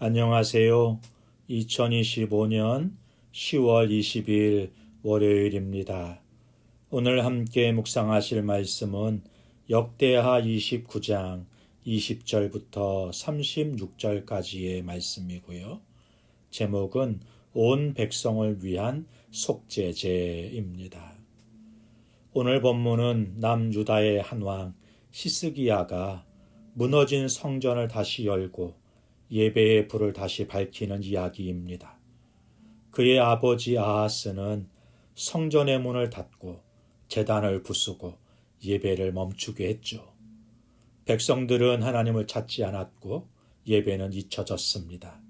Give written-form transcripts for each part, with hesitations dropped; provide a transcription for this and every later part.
안녕하세요. 2025년 10월 20일 월요일입니다. 오늘 함께 묵상하실 말씀은 역대하 29장 20절부터 36절까지의 말씀이고요. 제목은 온 백성을 위한 속죄제입니다. 오늘 본문은 남유다의 한 왕 히스기야가 무너진 성전을 다시 열고 예배의 불을 다시 밝히는 이야기입니다. 그의 아버지 아하스는 성전의 문을 닫고 제단을 부수고 예배를 멈추게 했죠. 백성들은 하나님을 찾지 않았고 예배는 잊혀졌습니다.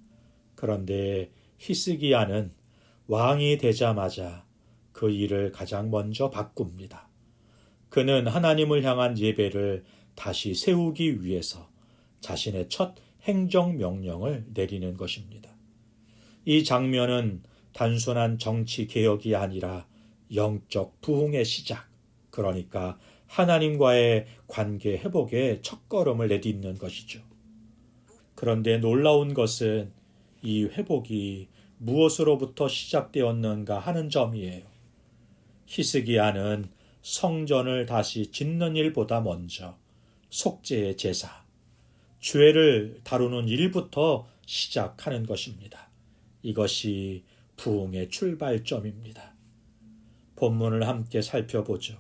그런데 히스기야는 왕이 되자마자 그 일을 가장 먼저 바꿉니다. 그는 하나님을 향한 예배를 다시 세우기 위해서 자신의 첫 행정명령을 내리는 것입니다. 이 장면은 단순한 정치 개혁이 아니라 영적 부흥의 시작, 그러니까 하나님과의 관계 회복의 첫걸음을 내딛는 것이죠. 그런데 놀라운 것은 이 회복이 무엇으로부터 시작되었는가 하는 점이에요. 히스기야는 성전을 다시 짓는 일보다 먼저 속죄의 제사, 죄를 다루는 일부터 시작하는 것입니다. 이것이 부흥의 출발점입니다. 본문을 함께 살펴보죠.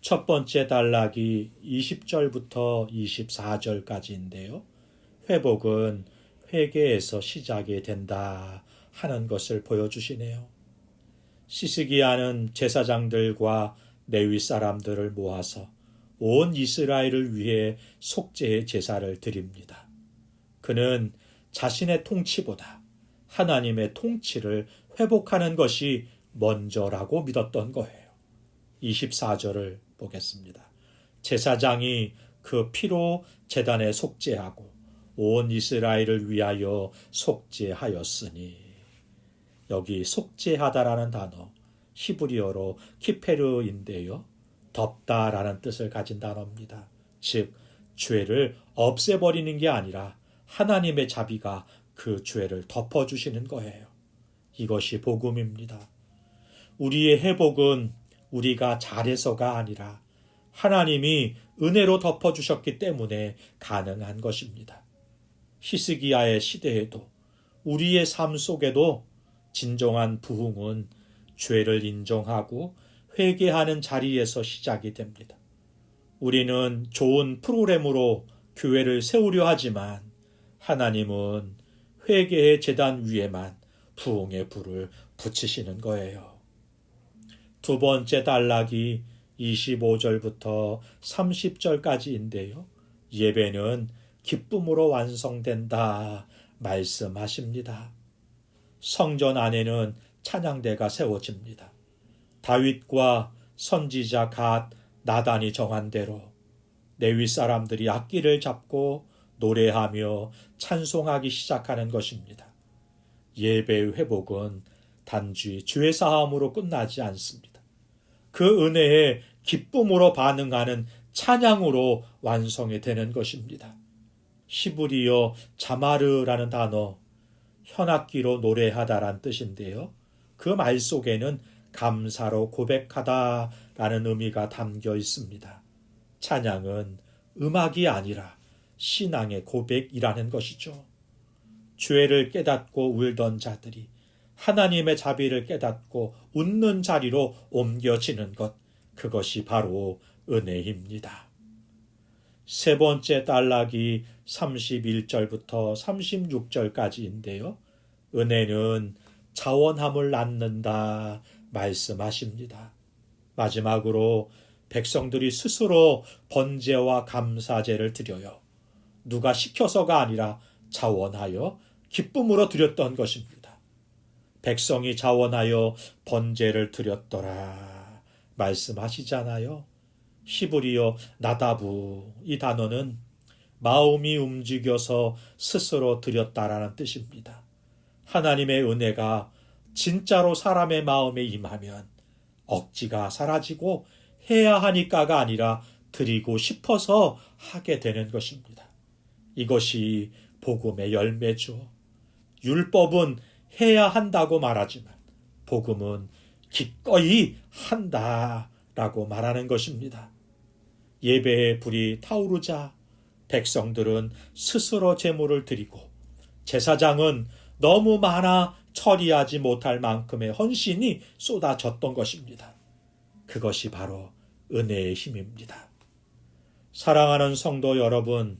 첫 번째 단락이 20절부터 24절까지인데요. 회복은 회개에서 시작이 된다 하는 것을 보여주시네요. 히스기야는 제사장들과 레위 사람들을 모아서 온 이스라엘을 위해 속죄의 제사를 드립니다. 그는 자신의 통치보다 하나님의 통치를 회복하는 것이 먼저라고 믿었던 거예요. 24절을 보겠습니다. 제사장이 그 피로 제단에 속죄하고 온 이스라엘을 위하여 속죄하였으니, 여기 속죄하다라는 단어 히브리어로 키페르인데요. 덮다라는 뜻을 가진 단어입니다. 즉, 죄를 없애버리는 게 아니라 하나님의 자비가 그 죄를 덮어주시는 거예요. 이것이 복음입니다. 우리의 회복은 우리가 잘해서가 아니라 하나님이 은혜로 덮어주셨기 때문에 가능한 것입니다. 히스기야의 시대에도 우리의 삶 속에도 진정한 부흥은 죄를 인정하고 회개하는 자리에서 시작이 됩니다. 우리는 좋은 프로그램으로 교회를 세우려 하지만 하나님은 회개의 제단 위에만 부흥의 불을 붙이시는 거예요. 두 번째 단락이 25절부터 30절까지인데요. 예배는 기쁨으로 완성된다 말씀하십니다. 성전 안에는 찬양대가 세워집니다. 다윗과 선지자 갓, 나단이 정한 대로 레위 사람들이 악기를 잡고 노래하며 찬송하기 시작하는 것입니다. 예배의 회복은 단지 죄 사함으로 끝나지 않습니다. 그 은혜에 기쁨으로 반응하는 찬양으로 완성이 되는 것입니다. 히브리어 자마르라는 단어, 현악기로 노래하다란 뜻인데요. 그 말 속에는 감사로 고백하다라는 의미가 담겨 있습니다. 찬양은 음악이 아니라 신앙의 고백이라는 것이죠. 죄를 깨닫고 울던 자들이 하나님의 자비를 깨닫고 웃는 자리로 옮겨지는 것, 그것이 바로 은혜입니다. 세 번째 단락이 31절부터 36절까지인데요. 은혜는 자원함을 낳는다 말씀하십니다. 마지막으로 백성들이 스스로 번제와 감사제를 드려요. 누가 시켜서가 아니라 자원하여 기쁨으로 드렸던 것입니다. 백성이 자원하여 번제를 드렸더라 말씀하시잖아요. 히브리어 나다부, 이 단어는 마음이 움직여서 스스로 드렸다라는 뜻입니다. 하나님의 은혜가 진짜로 사람의 마음에 임하면 억지가 사라지고 해야 하니까가 아니라 드리고 싶어서 하게 되는 것입니다. 이것이 복음의 열매죠. 율법은 해야 한다고 말하지만 복음은 기꺼이 한다라고 말하는 것입니다. 예배의 불이 타오르자 백성들은 스스로 제물을 드리고 제사장은 너무 많아 처리하지 못할 만큼의 헌신이 쏟아졌던 것입니다. 그것이 바로 은혜의 힘입니다. 사랑하는 성도 여러분,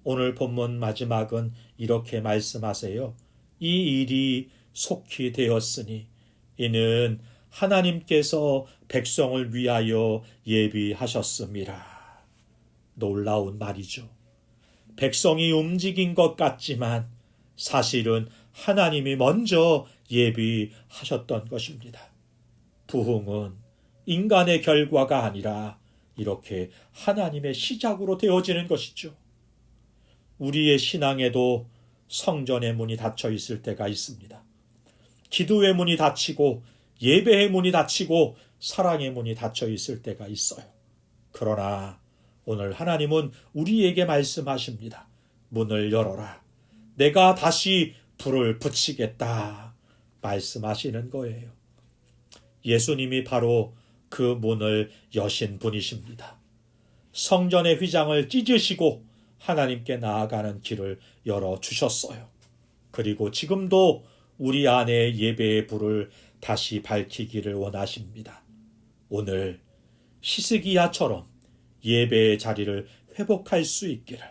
오늘 본문 마지막은 이렇게 말씀하세요. 이 일이 속히 되었으니 이는 하나님께서 백성을 위하여 예비하셨음이라. 놀라운 말이죠. 백성이 움직인 것 같지만 사실은 하나님이 먼저 예비하셨던 것입니다. 부흥은 인간의 결과가 아니라 이렇게 하나님의 시작으로 되어지는 것이죠. 우리의 신앙에도 성전의 문이 닫혀 있을 때가 있습니다. 기도의 문이 닫히고 예배의 문이 닫히고 사랑의 문이 닫혀 있을 때가 있어요. 그러나 오늘 하나님은 우리에게 말씀하십니다. 문을 열어라. 내가 다시 불을 붙이겠다 말씀하시는 거예요. 예수님이 바로 그 문을 여신 분이십니다. 성전의 휘장을 찢으시고 하나님께 나아가는 길을 열어주셨어요. 그리고 지금도 우리 안에 예배의 불을 다시 밝히기를 원하십니다. 오늘 히스기야처럼 예배의 자리를 회복할 수 있기를,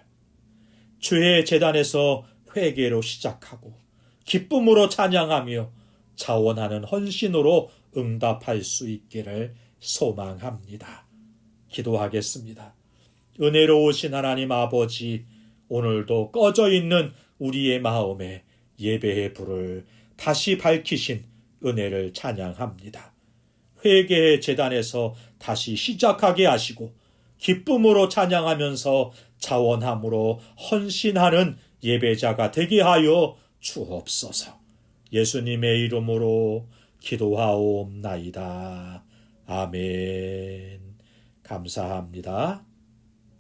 주의 제단에서 회개로 시작하고 기쁨으로 찬양하며 자원하는 헌신으로 응답할 수 있기를 소망합니다. 기도하겠습니다. 은혜로우신 하나님 아버지, 오늘도 꺼져 있는 우리의 마음에 예배의 불을 다시 밝히신 은혜를 찬양합니다. 회개의 제단에서 다시 시작하게 하시고 기쁨으로 찬양하면서 자원함으로 헌신하는 예배자가 되게 하여 주옵소서. 예수님의 이름으로 기도하옵나이다. 아멘. 감사합니다.